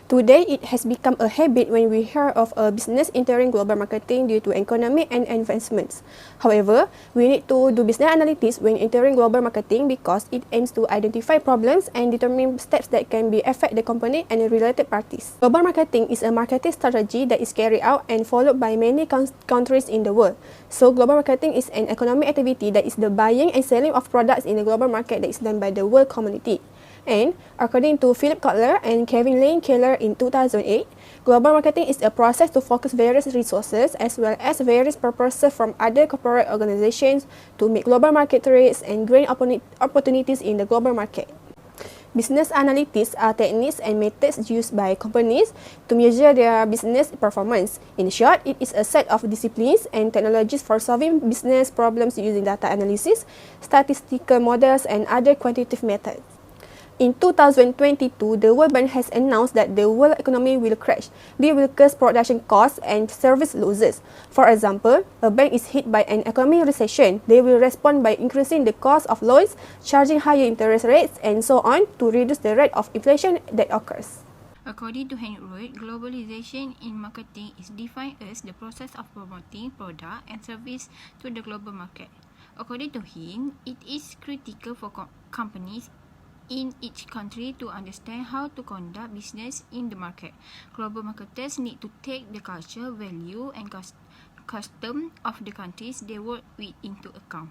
Today, it has become a habit when we hear of a business entering global marketing due to economic and advancements. However, we need to do business analytics when entering global marketing because it aims to identify problems and determine steps that can be affect the company and related parties. Global marketing is a marketing strategy that is carried out and followed by many countries in the world. So, global marketing is an economic activity that is the buying and selling of products in the global market that is done by the world community. And according to Philip Kotler and Kevin Lane Keller in 2008, global marketing is a process to focus various resources as well as various purposes from other corporate organizations to meet global market trends and gain opportunities in the global market. Business analytics are techniques and methods used by companies to measure their business performance. In short, it is a set of disciplines and technologies for solving business problems using data analysis, statistical models, and other quantitative methods. In 2022, the World Bank has announced that the world economy will crash. This will cause production costs and service losses. For example, a bank is hit by an economic recession. They will respond by increasing the cost of loans, charging higher interest rates, and so on to reduce the rate of inflation that occurs. According to Henry Root, globalization in marketing is defined as the process of promoting product and service to the global market. According to him, it is critical for companies in each country to understand how to conduct business in the market. Global marketers need to take the culture, value, and custom of the countries they work with into account.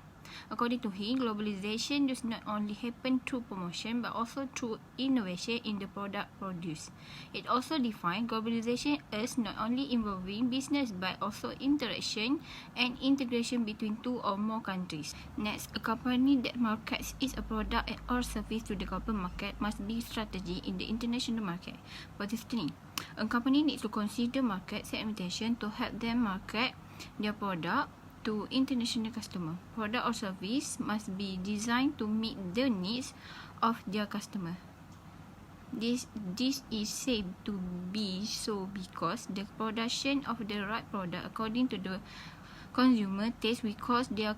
According to him, globalization does not only happen through promotion but also through innovation in the product produced. It also defines globalization as not only involving business but also interaction and integration between two or more countries. Next, a company that markets its product or service to the global market must be strategy in the international market. Positioning. A company needs to consider market segmentation to help them market their product to international customer. Product or service must be designed to meet the needs of their customer. This is said to be so because the production of the right product according to the consumer taste will cause their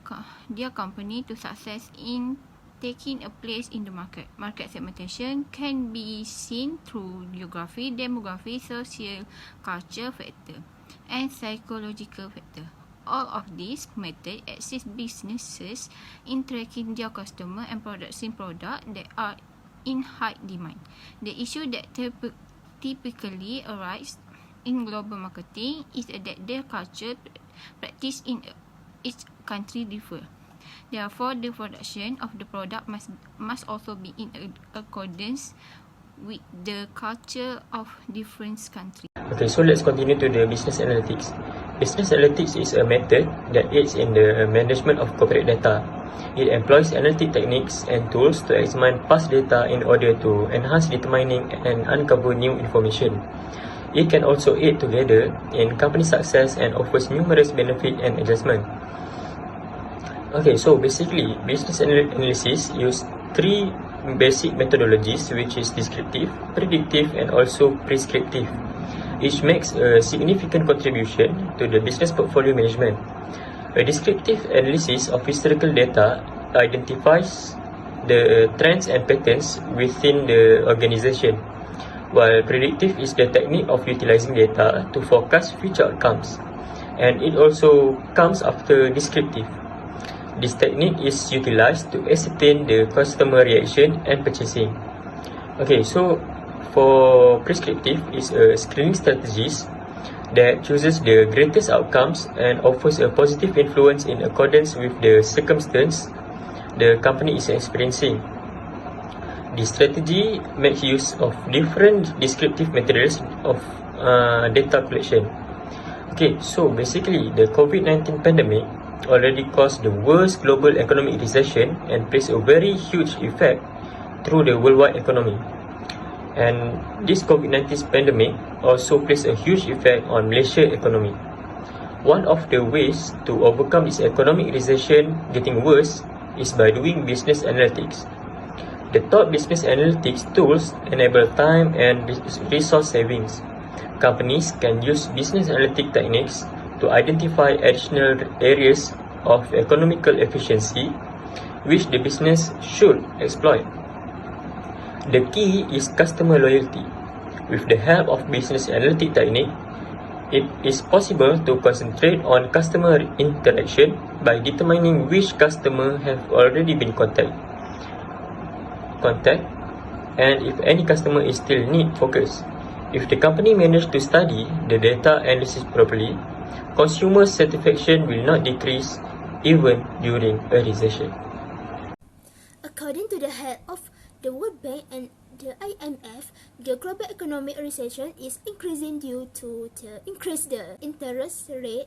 company to success in taking a place in the market. Market segmentation can be seen through geography, demography, social, culture factor, and psychological factor. All of these methods assist businesses in tracking their customer and producing products that are in high demand. The issue that typically arises in global marketing is that their culture practice in each country differ. Therefore, the production of the product must also be in accordance with the culture of different countries. Okay, so let's continue to the business analytics. Business analytics is a method that aids in the management of corporate data. It employs analytic techniques and tools to examine past data in order to enhance determining and uncover new information. It can also aid together in company success and offers numerous benefits and adjustments. Okay, so basically, business analysis use three basic methodologies, which is descriptive, predictive, and also prescriptive. Each makes a significant contribution to the business portfolio management. A descriptive analysis of historical data identifies the trends and patterns within the organization, while predictive is the technique of utilizing data to forecast future outcomes, and it also comes after descriptive. This technique is utilized to ascertain the customer reaction and purchasing. Okay, so for prescriptive is a screening strategies that chooses the greatest outcomes and offers a positive influence in accordance with the circumstance the company is experiencing. This strategy makes use of different descriptive methods of data collection. Okay, so basically the COVID-19 pandemic already caused the worst global economic recession and placed a very huge effect through the worldwide economy. And this COVID-19 pandemic also placed a huge effect on Malaysia's economy. One of the ways to overcome this economic recession getting worse is by doing business analytics. The top business analytics tools enable time and resource savings. Companies can use business analytic techniques to identify additional areas of economical efficiency which the business should exploit. The key is customer loyalty. With the help of business analytic technique, it is possible to concentrate on customer interaction by determining which customer have already been contact, and if any customer is still need focus. If the company managed to study the data analysis properly, consumer satisfaction will not decrease even during a recession. According to the head of the World Bank and the IMF, the global economic recession is increasing due to the increased interest rate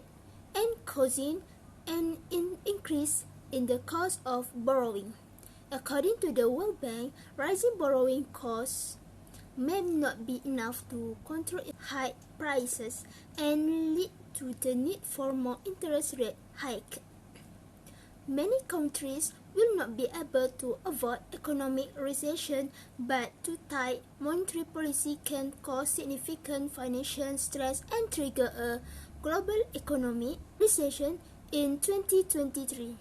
and causing an increase in the cost of borrowing. According to the World Bank, rising borrowing costs may not be enough to control high prices and lead to the need for more interest rate hike. Many countries will not be able to avoid economic recession, but too tight monetary policy can cause significant financial stress and trigger a global economic recession in 2023.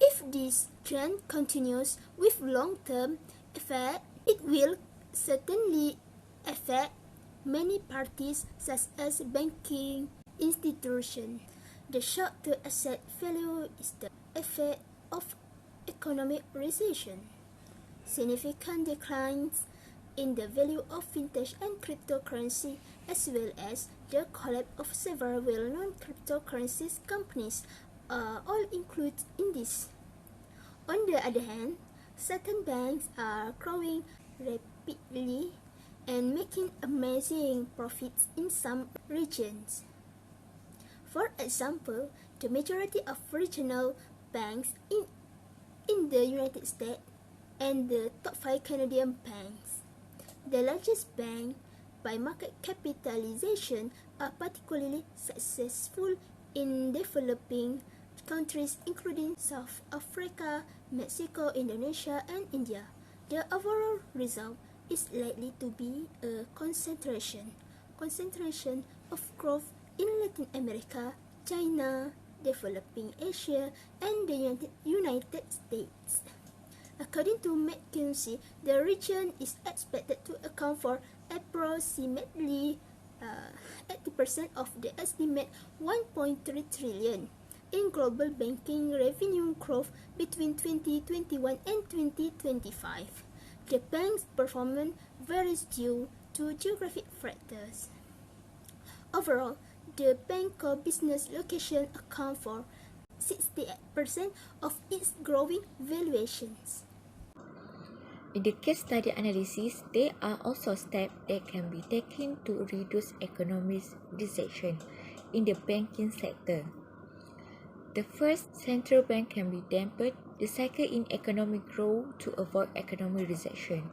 If this trend continues with long-term effect, it will certainly affect many parties such as banking institutions. The shock to asset value is the effect of economic recession. Significant declines in the value of vintage and cryptocurrency, as well as the collapse of several well-known cryptocurrencies companies, are all included in this. On the other hand, certain banks are growing rapidly and making amazing profits in some regions. For example, the majority of regional banks in the United States and the top 5 Canadian banks, the largest bank by market capitalization, are particularly successful in developing countries including South Africa, Mexico, Indonesia, and India. The overall result is likely to be a concentration of growth in Latin America, China, developing Asia, and the United States. According to McKinsey, the region is expected to account for approximately 80% of the estimated 1.3 trillion in global banking revenue growth between 2021 and 2025. The bank's performance varies due to geographic factors. Overall, the bank's core business location account for 68% of its growing valuations. In the case study analysis, there are also steps that can be taken to reduce economic recession in the banking sector. The first, central bank can be dampened the cycle in economic growth to avoid economic recession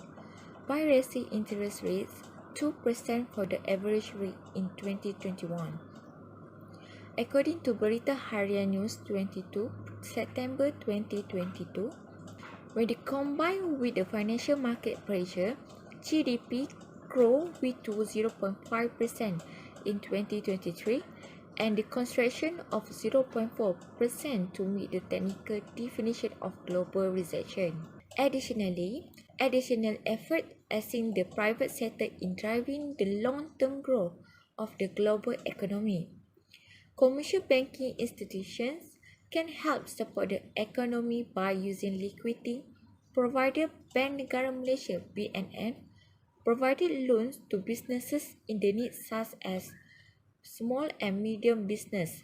by raising interest rates 2% for the average rate in 2021. According to Berita Harian News 22, September 2022, when combined with the financial market pressure, GDP grew to 0.5% in 2023 and the contraction of 0.4% to meet the technical definition of global recession. Additionally, additional effort is in the private sector in driving the long-term growth of the global economy. Commercial banking institutions can help support the economy by using liquidity provided Bank Negara Malaysia (BNM) provided loans to businesses in the needs such as small and medium business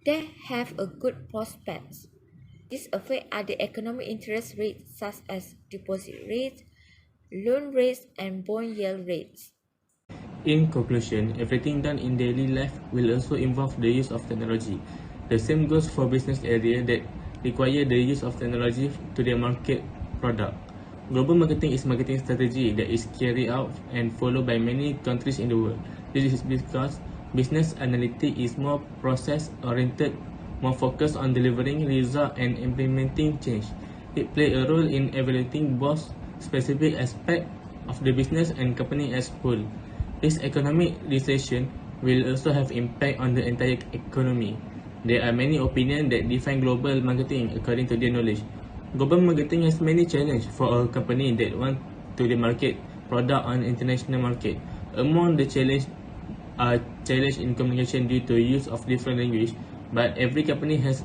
that have a good prospects. This affects other economic interest rates such as deposit rates, loan rates, and bond yield rates. In conclusion, everything done in daily life will also involve the use of technology. The same goes for business areas that require the use of technology to their market product. Global marketing is marketing strategy that is carried out and followed by many countries in the world. This is because business analytics is more process-oriented, more focused on delivering results and implementing change. It plays a role in evaluating both specific aspects of the business and company as whole. This economic recession will also have impact on the entire economy. There are many opinions that define global marketing according to their knowledge. Global marketing has many challenges for a company that want to market product on international market. Among the challenge are challenge in communication due to use of different language, but every company has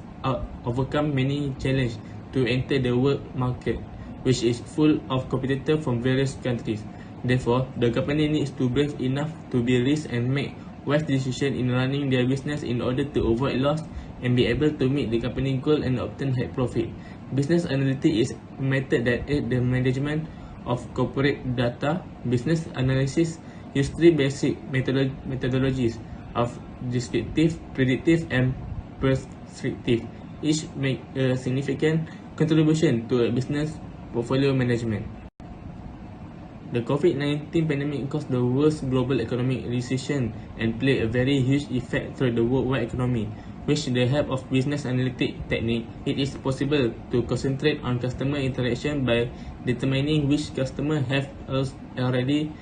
overcome many challenges to enter the world market, which is full of competitors from various countries. Therefore, the company needs to be brave enough to be risk and make wise decisions in running their business in order to avoid loss and be able to meet the company goal and obtain high profit. Business analytics is a method that aids the management of corporate data. Business analysis use three basic methodologies of descriptive, predictive, and prescriptive. Each make a significant contribution to a business portfolio management. The COVID-19 pandemic caused the worst global economic recession and played a very huge effect through the worldwide economy. With the help of business analytic technique, it is possible to concentrate on customer interaction by determining which customers have already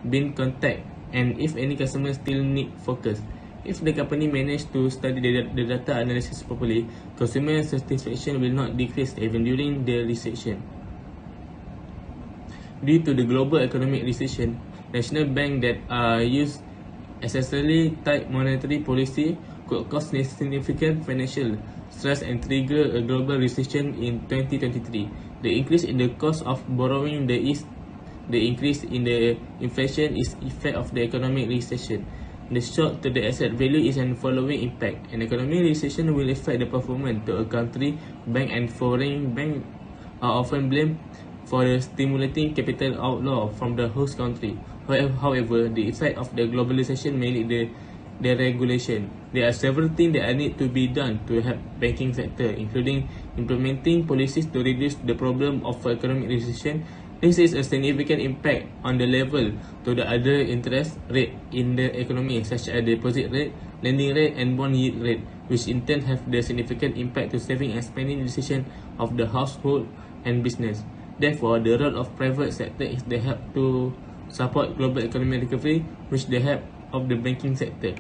been contacted and if any customers still need focus. If the company managed to study the data analysis properly, consumer satisfaction will not decrease even during the recession. Due to the global economic recession, national banks that use excessively tight monetary policy could cause significant financial stress and trigger a global recession in 2023. The increase in the cost of borrowing, the increase in the inflation is effect of the economic recession. The shock to the asset value is an following impact. An economic recession will affect the performance to a country. Bank and foreign banks are often blamed for the stimulating capital outflow from the host country. However, the effect of the globalization may lead the deregulation. There are several things that need to be done to help banking sector, including implementing policies to reduce the problem of economic recession. This is a significant impact on the level to the other interest rate in the economy, such as deposit rate, lending rate, and bond yield rate, which in turn have the significant impact to saving and spending decision of the household and business. Therefore, the role of private sector is the help to support global economic recovery with the help of the banking sector.